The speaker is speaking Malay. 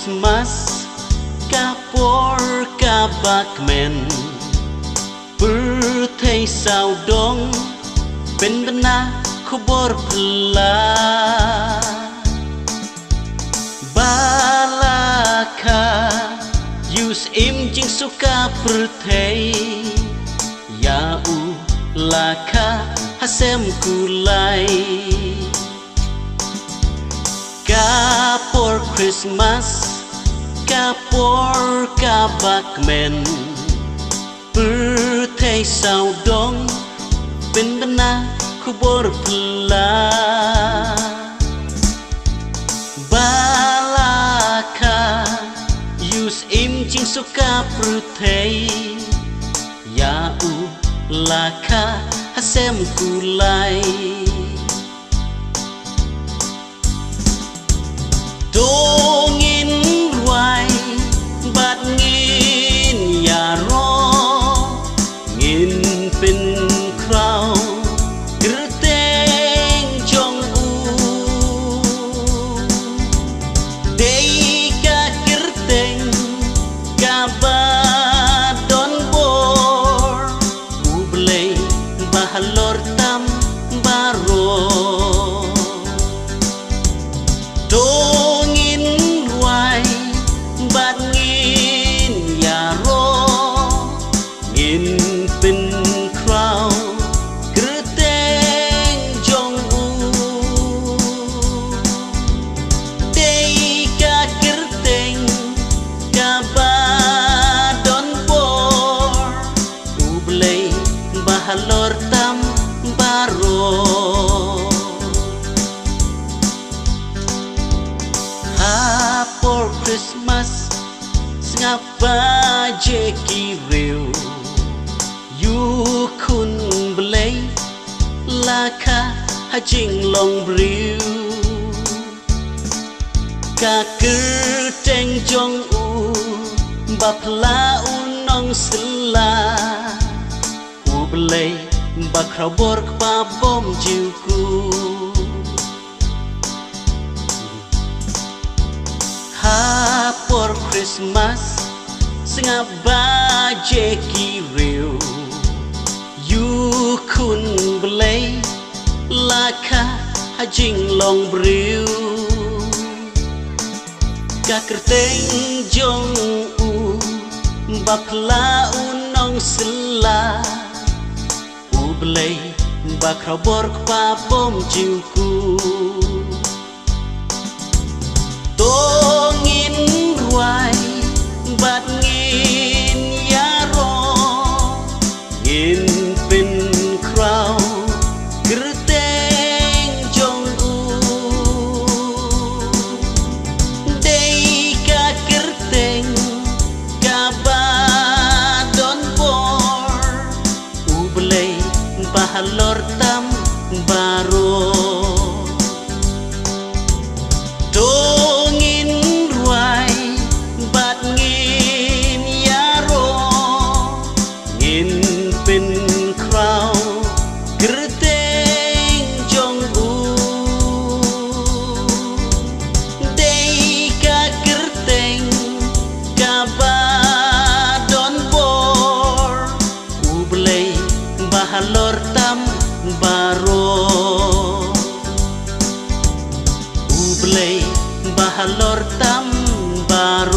Christmas kapor kabakmen Birthday sao dong Ben bena kubor pela Balaka Yus im jing suka birthday Ya u laka hasem kulai Kapor Christmas Kapor kabakmen Birthday sao dong Ben bena kubor pela Balaka Yus im jing suka birthday Ya u laka hasem kulai Dongin ruai bat ngin ya ro ngin pin krau gerteng jong u dei ka gerteng ka ba don bor u blei bahalor tam baro Bat ngin ya ro ngin pin krau gerteng jong u dei ka gerteng ka ba don bor u blei bahalor tam baro For Christmas ngapa je kiriu yu kun blei laka hajing long briu ka kerteng jong u bapla unong sela u blei bakrau bor pa bom jiuku For Christmas ngapa je kiriu yu kun blei laka hajing long briu ka kerteng jong u bakla unong sela u blei bakrau bor pa bom jiuku Dongin ruai bat ngin ya ro ngin pin krau gerteng jong u dei ka gerteng ka ba don bor u blei bahalor tam baro Gerteng jong u dei ka gerteng ka ba don bor u blei bahalor tam baro u blei bahalor tam baro